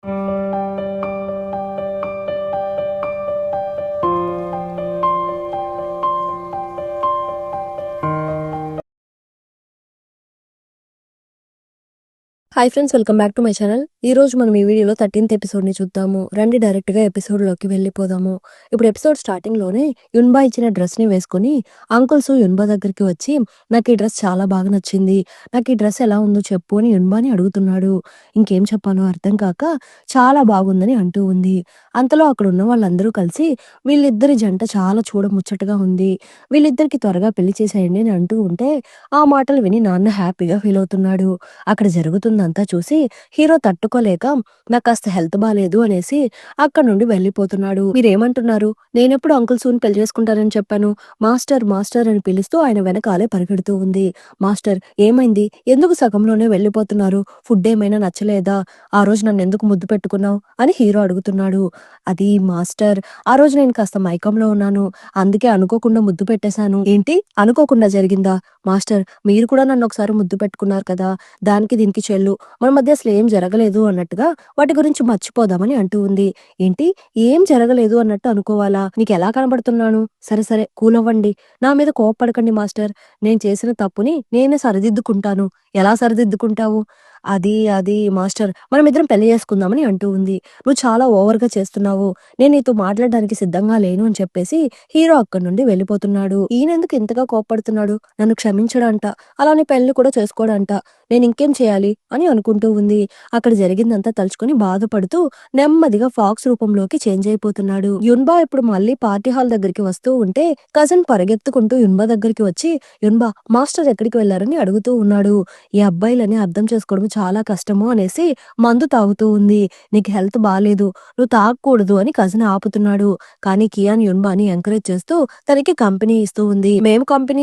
Hi friends, welcome back to my channel. ఈ రోజు మనం ఈ వీడియోలో 13th ఎపిసోడ్ని చూద్దాము. రండి డైరెక్ట్గా ఎపిసోడ్లోకి వెళ్ళిపోదాము. ఇప్పుడు ఎపిసోడ్ స్టార్టింగ్లోనే యున్బా ఇచ్చిన డ్రెస్ని వేసుకొని అంకుల్స్ యున్బా దగ్గరికి వచ్చి, నాకు ఈ డ్రెస్ చాలా బాగా నచ్చింది, నాకు ఈ డ్రెస్ ఎలా ఉందో చెప్పు అని యున్బాని అడుగుతున్నాడు. ఇంకేం చెప్పాలో అర్థం కాక చాలా బాగుందని అంటూ ఉంది. అంతలో అక్కడ ఉన్న వాళ్ళందరూ కలిసి వీళ్ళిద్దరి జంట చాలా చూడముచ్చటగా ఉంది, వీళ్ళిద్దరికి త్వరగా పెళ్లి చేసేయండి అని అంటూ ఉంటే ఆ మాటలు విని నాన్న హ్యాపీగా ఫీల్ అవుతున్నాడు. అక్కడ జరుగుతుందంతా చూసి హీరో తట్టుకోలేక నాకు కాస్త హెల్త్ బాలేదు అనేసి అక్కడ నుండి వెళ్ళిపోతున్నాడు. మీరేమంటున్నారు? నేనెప్పుడు అంకుల్ సూన్ పెళ్లి చేసుకుంటానని చెప్పాను? మాస్టర్ మాస్టర్ అని పిలుస్తూ ఆయన వెనకాలే పరిగెడుతూ ఉంది. మాస్టర్ ఏమైంది? ఎందుకు సగంలోనే వెళ్ళిపోతున్నారు? ఫుడ్ ఏమైనా నచ్చలేదా? ఆ రోజు నన్ను ఎందుకు ముద్దు పెట్టుకున్నావు అని హీరో అడుగుతున్నాడు. అది మాస్టర్, ఆ రోజు నేను కాస్త మైకంలో ఉన్నాను, అందుకే అనుకోకుండా ముద్దు పెట్టేశాను. ఏంటి అనుకోకుండా జరిగిందా? మాస్టర్, మీరు కూడా నన్ను ఒకసారి ముద్దు పెట్టుకున్నారు కదా, దానికి దీనికి చెల్లు, మన మధ్య అసలు ఏం జరగలేదు అన్నట్టుగా వాటి గురించి మర్చిపోదామని అంటూ ఉంది. ఏంటి ఏం జరగలేదు అన్నట్టు అనుకోవాలా? నీకు ఎలా కనబడుతున్నాను? సరే సరే కూల్ అవ్వండి, నా మీద కోపపడకండి మాస్టర్, నేను చేసిన తప్పుని నేనే సరిదిద్దుకుంటాను. ఎలా సరిదిద్దుకుంటావు? అది మాస్టర్, మనమిద్దరం పెళ్లి చేసుకుందామని అంటూ ఉంది. నువ్వు చాలా ఓవర్గా చేస్తున్నావు, నేను నీతో మాట్లాడడానికి సిద్ధంగా లేను అని చెప్పేసి హీరో అక్కడి నుండి వెళ్ళిపోతున్నాడు. ఈయనెందుకు ఇంతగా కోపడుతున్నాడు? నన్ను క్షమించడంట, అలానే పెళ్లి కూడా చేసుకోడంట, నేను ఇంకేం చేయాలి అని అనుకుంటూ ఉంది. అక్కడ జరిగిందంతా తలుచుకొని బాధపడుతూ నెమ్మదిగా ఫాక్స్ రూపంలోకి చేంజ్ అయిపోతున్నాడు. యున్బా ఇప్పుడు మళ్ళీ పార్టీ హాల్ దగ్గరికి వస్తూ ఉంటే కజిన్ పరిగెత్తుకుంటూ యున్బా దగ్గరికి వచ్చి, యున్బా మాస్టర్ ఎక్కడికి వెళ్లారని అడుగుతూ ఉన్నాడు. ఈ అబ్బాయిలని అర్థం చేసుకోవడం చాలా కష్టము అనేసి మందు తాగుతూ ఉంది. నీకు హెల్త్ బాలేదు, నువ్వు తాగకూడదు అని కజిన్ ఆపుతున్నాడు. కానీ కియాన్ యున్బాని ఎంకరేజ్ చేస్తూ తనకి కంపెనీ ఇస్తూ ఉంది. మేము కంపెనీ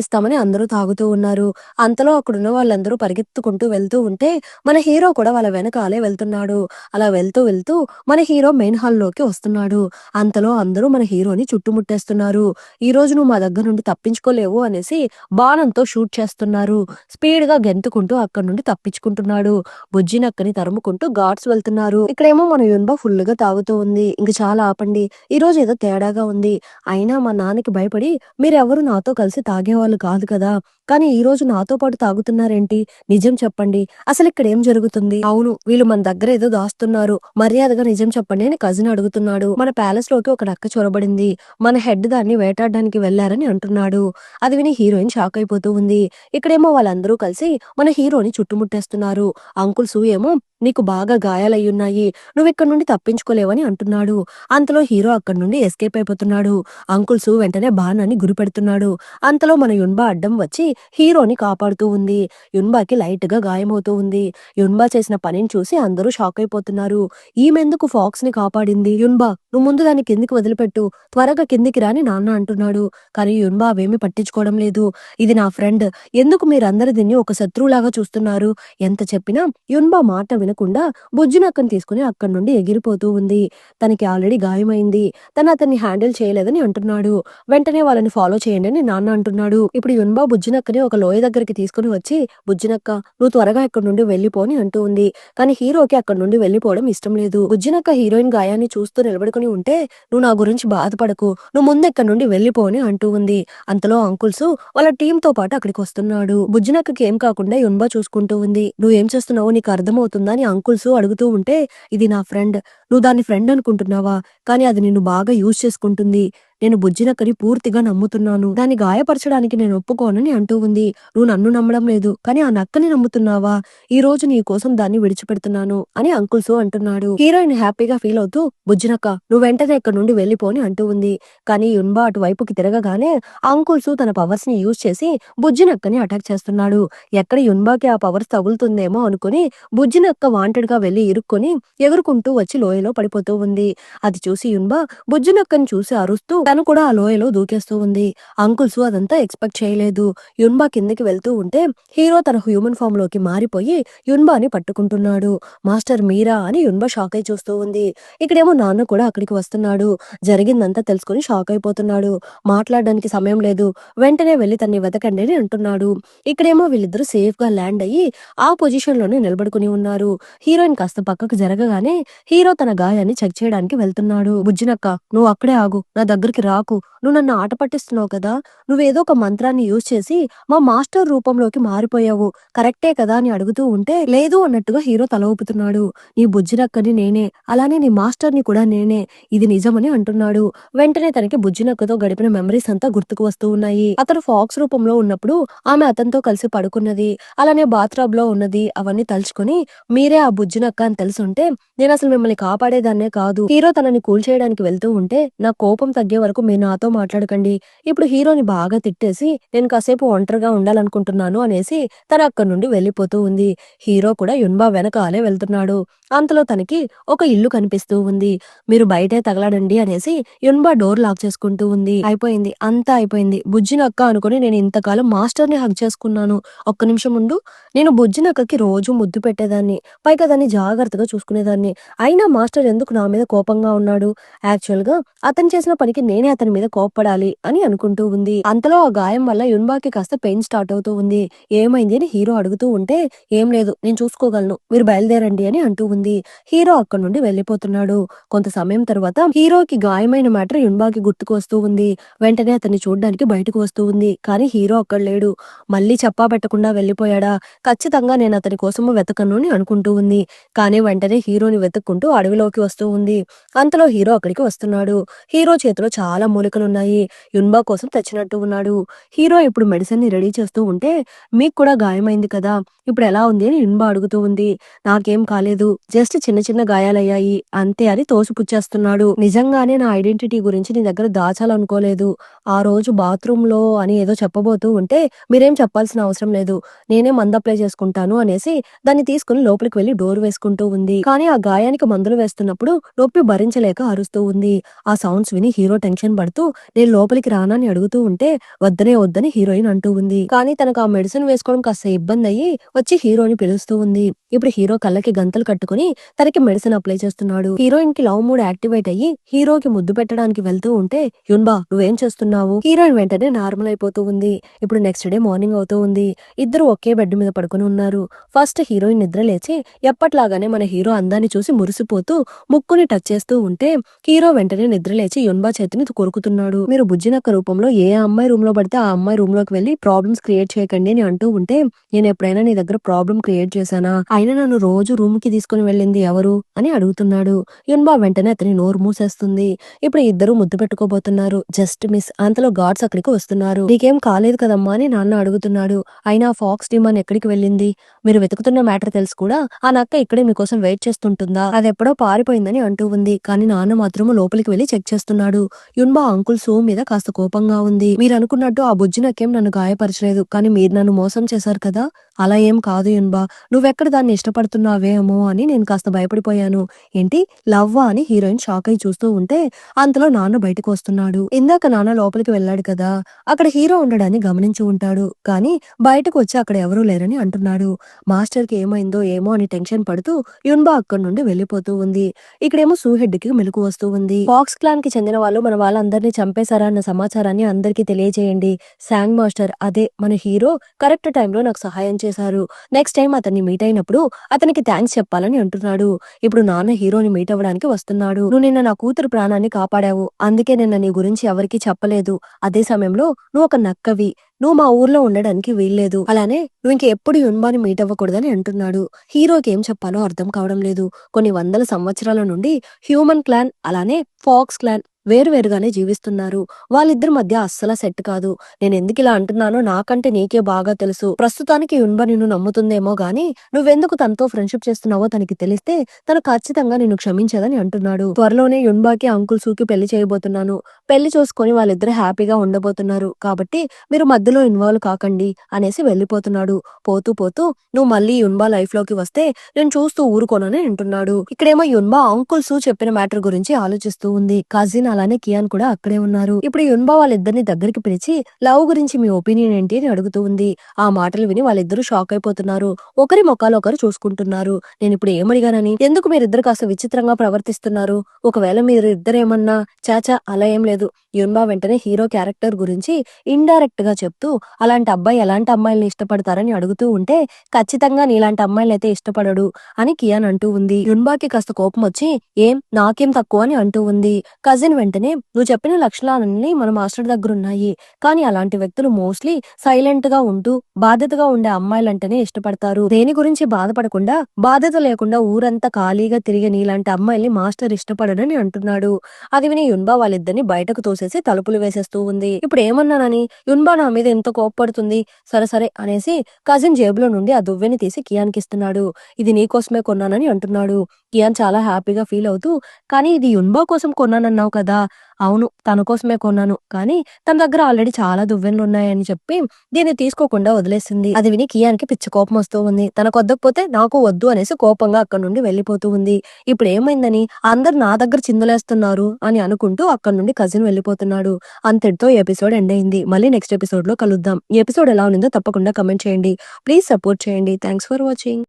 ఇస్తామని అందరూ తాగుతూ ఉన్నారు. అంతలో అక్కడున్న వాళ్ళందరూ పరిగెత్తుకుంటూ వెళ్తూ ఉంటే మన హీరో కూడా వాళ్ళ వెనకాలే వెళ్తున్నాడు. అలా వెళ్తూ వెళ్తూ మన హీరో మెయిన్ హాల్ లోకి వస్తున్నాడు. అంతలో అందరూ మన హీరోని చుట్టుముట్టేస్తున్నారు. ఈ రోజు నువ్వు మా దగ్గర నుండి తప్పించుకోలేవు అనేసి బాణంతో షూట్ చేస్తున్నారు. స్పీడ్ గా గెంతుకుంటూ అక్కడి నుండి తప్పించుకుంటున్నాడు. బుజ్జినక్కని తరుముకుంటూ గార్డ్స్ వెళ్తున్నారు. ఇక్కడేమో మన యున్బా ఫుల్ గా తాగుతూ ఉంది. ఇంక చాలా ఆపండి, ఈ రోజు ఏదో తేడాగా ఉంది. అయినా మా నాన్నకి భయపడి మీరెవరు నాతో కలిసి తాగేవాళ్ళు కాదు కదా, కానీ ఈ రోజు నాతో పాటు తాగుతున్నారేంటి? నిజం చెప్పండి, అసలు ఇక్కడ ఏం జరుగుతుంది? అవును, వీళ్ళు మన దగ్గర ఏదో దాస్తున్నారు, మర్యాదగా నిజం చెప్పండి అని కజిన్ అడుగుతున్నాడు. మన ప్యాలెస్ లోకి ఒక నక్క చొరబడింది, మన హెడ్ దాన్ని వేటాడడానికి వెళ్లారని అంటున్నాడు. అది విని హీరోయిన్ షాక్ అయిపోతూ ఉంది. ఇక్కడేమో వాళ్ళందరూ కలిసి మన హీరోని చుట్టుముట్టేస్తున్నారు. అంకుల్ సూ ఏమో నీకు బాగా గాయాలయ్యున్నాయి, నువ్వు ఇక్కడ నుండి తప్పించుకోలేవని అంటున్నాడు. అంతలో హీరో అక్కడి నుండి ఎస్కేప్ అయిపోతున్నాడు. అంకుల్ సూ వెంటనే బాణాన్ని గురిపెడుతున్నాడు. అంతలో మన యున్బా అడ్డం వచ్చి హీరోని కాపాడుతూ ఉంది. యున్బాకి లైట్ గా గాయమవుతూ ఉంది. యున్బా చేసిన పనిని చూసి అందరూ షాక్ అయిపోతున్నారు. ఈమెందుకు ఫాక్స్ ని కాపాడింది? యున్బా, నువ్వు ముందు దాన్ని కిందికి వదిలిపెట్టు, త్వరగా కిందికి రాని నాన్న అంటున్నాడు. కానీ యున్బా అవేమీ పట్టించుకోవడం లేదు. ఇది నా ఫ్రెండ్, ఎందుకు మీరందరూ దీన్ని ఒక శత్రువులాగా చూస్తున్నారు? ఎంత చెప్పినా యున్బా మాట వినకుండా బుజ్జినక్కని తీసుకుని అక్కడి నుండి ఎగిరిపోతూ ఉంది. తనకి ఆల్రెడీ గాయమైంది, తను అతన్ని హ్యాండిల్ చేయలేదని అంటున్నాడు. వెంటనే వాళ్ళని ఫాలో చేయండి అని నాన్న అంటున్నాడు. ఇప్పుడు యున్బా బుజ్జినక్కని ఒక లోయ దగ్గరికి తీసుకుని వచ్చి, బుజ్జినక్క నువ్వు త్వరగా ఇక్కడ నుండి వెళ్ళిపోని అంటూ ఉంది. కానీ హీరోకి అక్కడ నుండి వెళ్ళిపోవడం ఇష్టం లేదు. బుజ్జినక్క హీరోయిన్ గాయాన్ని చూస్తూ నిలబడుకుని ఉంటే, నువ్వు నా గురించి బాధపడకు, నువ్వు ముందు ఇక్కడ నుండి వెళ్ళిపోని అంటూ ఉంది. అంతలో అంకుల్స్ వాళ్ళ టీం తో పాటు అక్కడికి వస్తున్నాడు. బుజ్జినక్కకి ఏం కాకుండా యున్బా చూసుకుంటూ ఉంది. నువ్వేం చేస్తున్నావు, నీకు అర్థమవుతుందా అని అంకుల్స్ అడుగుతూ ఉంటే, ఇది నా ఫ్రెండ్, నువ్వు దాన్ని ఫ్రెండ్ అనుకుంటున్నావా, కానీ అది నిన్ను బాగా యూజ్ చేసుకుంటుంది. నేను బుజ్జినక్కని పూర్తిగా నమ్ముతున్నాను, దాన్ని గాయపరచడానికి నేను ఒప్పుకోనని అంటూ ఉంది. నువ్వు నన్ను నమ్మడం లేదు, కానీ ఆ నక్కని నమ్ముతున్నావా? ఈ రోజు నీ కోసం దాన్ని విడిచిపెడుతున్నాను అని అంకుల్స్ అంటున్నాడు. హీరోయిన్ హ్యాపీగా ఫీల్ అవుతూ, బుజ్జినక్క నువ్వు వెంటనే ఇక్కడ నుండి వెళ్ళిపోని అంటూ ఉంది. కానీ యున్బా అటువైపుకి తిరగగానే అంకుల్స్ తన పవర్స్ ని యూజ్ చేసి బుజ్జినక్కని అటాక్ చేస్తున్నాడు. ఎక్కడ యున్బాకి ఆ పవర్స్ తగులుతుందేమో అనుకుని బుజ్జినక్క వాంటెడ్ గా వెళ్లి ఇరుక్కొని ఎగురుకుంటూ వచ్చి లోయలో పడిపోతూ ఉంది. అది చూసి యున్బా బుజ్జినక్కని చూసి అరుస్తూ తను కూడా ఆ లోయలో దూకేస్తూ ఉంది. అంకుల్స్ అదంతా ఎక్స్పెక్ట్ చేయలేదు. యున్బా కిందకి వెళ్తూ ఉంటే హీరో తన హ్యూమన్ ఫామ్ లోకి మారిపోయి యున్బాని పట్టుకుంటున్నాడు. మాస్టర్ మీరా అని యున్బా షాక్ అయి చూస్తూ ఉంది. ఇక్కడేమో నాన్న కూడా అక్కడికి వస్తున్నాడు. జరిగిందంతా తెలుసుకుని షాక్ అయిపోతున్నాడు. మాట్లాడడానికి సమయం లేదు. వెంటనే వెళ్లి తన్ని వెతకండి అని అంటున్నాడు. ఇక్కడేమో వీళ్ళిద్దరూ సేఫ్ గా ల్యాండ్ అయ్యి ఆ పొజిషన్ లోనే నిలబడుకుని ఉన్నారు. హీరోయిన్ కాస్త పక్కకు జరగగానే హీరో తన గాయాన్ని చెక్ చేయడానికి వెళ్తున్నాడు. బుజ్జినక్క, నువ్వు అక్కడే ఆగు, నా దగ్గరికి రాకు. నువ్వు నన్ను ఆట పట్టిస్తున్నావు కదా. నువ్వేదో ఒక మంత్రాన్ని యూజ్ చేసి మా మాస్టర్ రూపంలోకి మారిపోయావు, కరెక్టే కదా అని అడుగుతూ ఉంటే లేదు అన్నట్టుగా హీరో తల ఊపుతున్నాడు. నీ బుజ్జినక్కని నేనే, అలానే నీ మాస్టర్ ని కూడా నేనే, ఇది నిజమని అంటున్నాడు. వెంటనే తనకి బుజ్జినక్కతో గడిపిన మెమరీస్ అంతా గుర్తుకు వస్తూ ఉన్నాయి. అతను ఫాక్స్ రూపంలో ఉన్నప్పుడు ఆమె అతనితో కలిసి పడుకున్నది, అలానే బాత్రబ్ లో ఉన్నది, అవన్నీ తలుచుకొని మీరే ఆ బుజ్జినక్క అని తెలుసుంటే నేను అసలు మిమ్మల్ని కాపాడేదాన్నే కాదు. హీరో తనని కూల్ చేయడానికి వెళ్తూ ఉంటే నా కోపం తగ్గే వరకు మీరు నాతో మాట్లాడకండి. ఇప్పుడు హీరోని బాగా తిట్టేసి నేను కాసేపు ఒంటరిగా ఉండాలనుకుంటున్నాను అనేసి తన అక్కడి నుండి వెళ్లిపోతూ ఉంది. హీరో కూడా యున్బా వెనకాలే వెళ్తున్నాడు. అంతలో తనకి ఒక ఇల్లు కనిపిస్తూ ఉంది. మీరు బయటే తగలడండి అనేసి యున్బా డోర్ లాక్ చేసుకుంటూ ఉంది. అయిపోయింది, అంతా అయిపోయింది. బుజ్జినక్క అనుకుని నేను ఇంతకాలం మాస్టర్ ని హగ్ చేసుకున్నాను. ఒక్క నిమిషం ఉండు. నేను బుజ్జినక్కకి రోజు ముద్దు పెట్టేదాన్ని, పైగా దాన్ని జాగ్రత్తగా చూసుకునేదాన్ని. అయినా మాస్టర్ ఎందుకు నా మీద కోపంగా ఉన్నాడు? యాక్చువల్ గా అతను చేసిన పనికి నేనే అతని మీద కోప్పడాలి అని అనుకుంటూ ఉంది. అంతలో ఆ గాయం వల్ల యున్బాకి కాస్త పెయిన్ స్టార్ట్ అవుతూ ఉంది. ఏమైంది అని హీరో అడుగుతూ ఉంటే ఏం లేదు, నేను చూసుకోగలను, మీరు బయలుదేరండి అని అంటూ ఉంది. హీరో అక్కడి నుండి వెళ్లిపోతున్నాడు. కొంత సమయం తర్వాత హీరోకి గాయమైన మ్యాటర్ యున్బాకి గుర్తుకు వస్తూ ఉంది. వెంటనే అతన్ని చూడడానికి బయటకు వస్తూ ఉంది. కానీ హీరో అక్కడ లేడు. మళ్ళీ చెప్పా పెట్టకుండా వెళ్లిపోయాడా? ఖచ్చితంగా నేను అతని కోసము వెతకను అని అనుకుంటూ ఉంది. కానీ వెంటనే హీరోని వెతుక్కుంటూ అడవిలోకి వస్తూ ఉంది. అంతలో హీరో అక్కడికి వస్తున్నాడు. హీరో చేతిలో చాలా మూలికలున్నాయి. యున్బా కోసం తెచ్చినట్టు ఉన్నాడు. హీరో ఇప్పుడు మెడిసిన్ ని రెడీ చేస్తూ ఉంటే మీకు కూడా గాయమైంది కదా, ఇప్పుడు ఎలా ఉంది అని యున్బా అడుగుతూ ఉంది. నాకేం కాలేదు, జస్ట్ చిన్న చిన్న గాయాలయ్యాయి అంతే అని తోసిపుచ్చేస్తున్నాడు. నిజంగానే నా ఐడెంటిటీ గురించి నీ దగ్గర దాచాలనుకోలేదు. ఆ రోజు బాత్రూమ్ లో అని ఏదో చెప్పబోతూ ఉంటే మీరేం చెప్పాల్సిన అవసరం లేదు, నేనే మందు అప్లై చేసుకుంటాను అనేసి దాన్ని తీసుకుని లోపలికి వెళ్లి డోర్ వేసుకుంటూ ఉంది. కానీ ఆ గాయానికి మందులు వేస్తున్నప్పుడు నొప్పి భరించలేక అరుస్తూ ఉంది. ఆ సౌండ్స్ విని హీరో టెన్షన్ పడుతూ నేను లోపలికి రానని అడుగుతూ ఉంటే వద్దనే వద్దని హీరోయిన్ అంటూ ఉంది. కానీ తనకు ఆ మెడిసిన్ వేసుకోవడం కాస్త ఇబ్బంది అయ్యి వచ్చి హీరోని పిలుస్తూ ఉంది. ఇప్పుడు హీరో కళ్ళకి గంతలు కట్టుకుని తనకి మెడిసిన్ అప్లై చేస్తున్నాడు. హీరోయిన్ కి లవ్ మూడ్ యాక్టివేట్ అయ్యి హీరోకి ముద్దు పెట్టడానికి వెళ్తూ ఉంటే యున్బా నువ్వేం చేస్తున్నావు? హీరోయిన్ వెంటనే నార్మల్ అయిపోతూ ఉంది. ఇప్పుడు నెక్స్ట్ డే మార్నింగ్ అవుతూ ఉంది. ఇద్దరు ఒకే బెడ్ మీద పడుకుని ఉన్నారు. ఫస్ట్ హీరోయిన్ నిద్ర లేచి ఎప్పట్లాగానే మన హీరో అందాన్ని చూసి మురిసిపోతూ ముక్కుని టచ్ చేస్తూ ఉంటే హీరో వెంటనే నిద్ర లేచి యున్బా చేతిని కొరుకుతున్నాడు. మీరు బుజ్జినక్క రూపంలో ఏ అమ్మాయి రూమ్ లో పడితే ఆ అమ్మాయి రూమ్ లోకి వెళ్లి ప్రాబ్లమ్స్ క్రియేట్ చేయకండి అని అంటూ ఉంటే నేను ఎప్పుడైనా నీ దగ్గర ప్రాబ్లం క్రియేట్ చేశానా? అయినా నన్ను రోజు రూమ్ కి తీసుకుని వెళ్ళింది ఎవరు అని అడుగుతున్నాడు. యున్బా వెంటనే అతని నోరు మూసేస్తుంది. ఇప్పుడు ఇద్దరు ముద్దు పెట్టుకోబోతున్నారు. Just miss. అంతలో గార్డ్స్ అక్కడికి వస్తున్నారు. నీకేం కాలేదు కదమ్మా అని నాన్న అడుగుతున్నాడు. అయినా ఫాక్స్ డిమాన్ ఎక్కడికి వెళ్ళింది? మీరు వెతుకుతున్న మ్యాటర్ తెలుసు కూడా ఆ నక్క ఇక్కడే మీకోసం వెయిట్ చేస్తుంటుందా? అదెప్పుడో పారిపోయిందని అంటూ ఉంది. కానీ నాన్న మాత్రం లోపలికి వెళ్లి చెక్ చేస్తున్నాడు. యున్బా అంకుల్ సో మీద కాస్త కోపంగా ఉంది. మీరు అనుకున్నట్టు ఆ బుజ్జి నక్కేం నన్ను గాయపరచలేదు, కానీ మీరు నన్ను మోసం చేశారు కదా. అలా ఏం కాదు యున్బా, నువ్వెక్కడ దాన్ని ఇష్టపడుతున్నావేమో అని నేను కాస్త భయపడిపోయాను. ఏంటి లవ్వా అని హీరోయిన్ షాక్ అయి చూస్తూ ఉంటే అంతలో నాన్న బయటకు వస్తున్నాడు. ఇందాక నాన్న లోపలికి వెళ్ళాడు కదా, అక్కడ హీరో ఉండడాన్ని గమనించి ఉంటాడు. కానీ బయటకు వచ్చి అక్కడ ఎవరూ లేరని అంటున్నాడు. మాస్టర్ కి ఏమైందో ఏమో అని టెన్షన్ పడుతూ యున్బా అక్కడి నుండి వెళ్లిపోతూ ఉంది. ఇక్కడేమో సూహెడ్ కి మెలకు వస్తూ ఉంది. ఫాక్స్ క్లాన్ కి చెందిన వాళ్ళు మన వాళ్ళందరినీ చంపేశారా అన్న సమాచారాన్ని అందరికీ తెలియజేయండి. శాంగ్ మాస్టర్, అదే మన హీరో, కరెక్ట్ టైంలో నాకు సహాయం చేశారు. నెక్స్ట్ టైం అతన్ని మీట్ అయినప్పుడు అతనికి థ్యాంక్స్ చెప్పాలని అంటున్నాడు. ఇప్పుడు నాన్న హీరోని మీట్ అవ్వడానికి వస్తున్నాడు. నువ్వు నిన్న నా కూతురు ప్రాణాన్ని కాపాడావు, అందుకే నిన్న నీ గురించి ఎవరికీ చెప్పలేదు. అదే సమయంలో నువ్వు ఒక నక్కవి, నువ్వు మా ఊర్లో ఉండడానికి వీల్లేదు, అలానే నువ్వు ఇంకెప్పుడు యున్బాని మీట్ అవ్వకూడదని అంటున్నాడు. హీరోకి ఏం చెప్పాలో అర్థం కావడం లేదు. కొన్ని వందల సంవత్సరాల నుండి హ్యూమన్ క్లాన్ అలానే ఫాక్స్ క్లాన్ వేరువేరుగానే జీవిస్తున్నారు. వాళ్ళిద్దరి మధ్య అస్సలు సెట్ కాదు. నేను ఎందుకు ఇలా అంటున్నానో నాకంటే నీకే బాగా తెలుసు. ప్రస్తుతానికి యున్బా నిన్ను నమ్ముతుందేమో గాని నువ్వెందుకు తనతో ఫ్రెండ్షిప్ చేస్తున్నావో తనకి తెలిస్తే తను ఖచ్చితంగా నిన్ను క్షమించదని అంటున్నాడు. త్వరలోనే యున్బాకి అంకుల్ సూకి పెళ్లి చేయబోతున్నాను. పెళ్లి చూసుకొని వాళ్ళిద్దరు హ్యాపీగా ఉండబోతున్నారు. కాబట్టి మీరు మధ్యలో ఇన్వాల్వ్ కాకండి అనేసి వెళ్లిపోతున్నాడు. పోతూ పోతూ నువ్వు మళ్ళీ యున్బా లైఫ్ లోకి వస్తే నేను చూస్తూ ఊరుకోనని అంటున్నాడు. ఇక్కడేమో యున్బా అంకుల్ సూ చెప్పిన మ్యాటర్ గురించి ఆలోచిస్తూ ఉంది. కజిన్ అలానే కియాన్ కూడా అక్కడే ఉన్నారు. ఇప్పుడు యున్బా వాళ్ళిద్దరిని దగ్గరికి పిలిచి లవ్ గురించి మీ ఒపీనియన్ ఏంటి అని అడుగుతూ ఉంది. ఆ మాటలు విని వాళ్ళిద్దరూ షాక్ అయిపోతున్నారు. ఒకరి మొఖాలు ఒకరు చూసుకుంటున్నారు. నేనిప్పుడు ఏమడిగానని, ఎందుకు మీరిద్దరు కాస్త విచిత్రంగా ప్రవర్తిస్తున్నారు? ఒకవేళ మీరిద్దరేమన్నా చాచా అలా ఏం లేదు. యున్బా వెంటనే హీరో క్యారెక్టర్ గురించి ఇండైరెక్ట్ గా చెప్తూ అలాంటి అబ్బాయి ఎలాంటి అమ్మాయిల్ని ఇష్టపడతారని అడుగుతూ ఉంటే ఖచ్చితంగా నీలాంటి అమ్మాయిలైతే ఇష్టపడడు అని కియాన్ అంటూ ఉంది. యున్బాకి కాస్త కోపం వచ్చి ఏం నాకేం తక్కువ అని అంటూ ఉంది. కజిన్ వెంటనే నువ్వు చెప్పిన లక్షణాలన్నీ మన మాస్టర్ దగ్గరున్నాయి. కానీ అలాంటి వ్యక్తులు మోస్ట్లీ సైలెంట్ గా ఉంటూ బాధ్యతగా ఉండే అమ్మాయిలంటేనే ఇష్టపడతారు. దేని గురించి బాధపడకుండా బాధ్యత లేకుండా ఊరంతా ఖాళీగా తిరిగే నీలాంటి అమ్మాయిల్ని మాస్టర్ ఇష్టపడడని అంటున్నాడు. అది విని యున్బా వాళ్ళిద్దరిని బయటకు తోసేసి తలుపులు వేసేస్తూ ఉంది. ఇప్పుడు ఏమన్నానని యున్బా నా మీద ఎంత కోప్పడుతుంది. సరే సరే అనేసి కజిన్ జేబులో నుండి ఆ దువ్వెని తీసి కియాన్ కి ఇస్తున్నాడు. ఇది నీకోసమే కొన్నానని అంటున్నాడు. కియాన్ చాలా హ్యాపీగా ఫీల్ అవుతూ కానీ ఇది యున్బా కోసం కొన్నానన్నావు కదా. అవును తన కోసమే కొన్నాను. కానీ తన దగ్గర ఆల్రెడీ చాలా దువ్వెనలున్నాయని చెప్పి దీన్ని తీసుకోకుండా వదిలేసింది. అది విని కియాన్ కి పిచ్చి కోపం వస్తూ ఉంది. తనకు వద్దకపోతే నాకు వద్దు అనేసి కోపంగా అక్కడి నుండి వెళ్లిపోతూ ఉంది. ఇప్పుడు ఏమైందని అందరు నా దగ్గర చిందులేస్తున్నారు అని అనుకుంటూ అక్కడి నుండి కజిన్ వెళ్లిపోతున్నాడు. అంతటితో ఈ ఎపిసోడ్ ఎండ్ అయింది. మళ్ళీ నెక్స్ట్ ఎపిసోడ్ లో కలుద్దాం. ఈ ఎపిసోడ్ ఎలా ఉందో తప్పకుండా కమెంట్ చేయండి. ప్లీజ్ సపోర్ట్ చేయండి. Thanks for watching.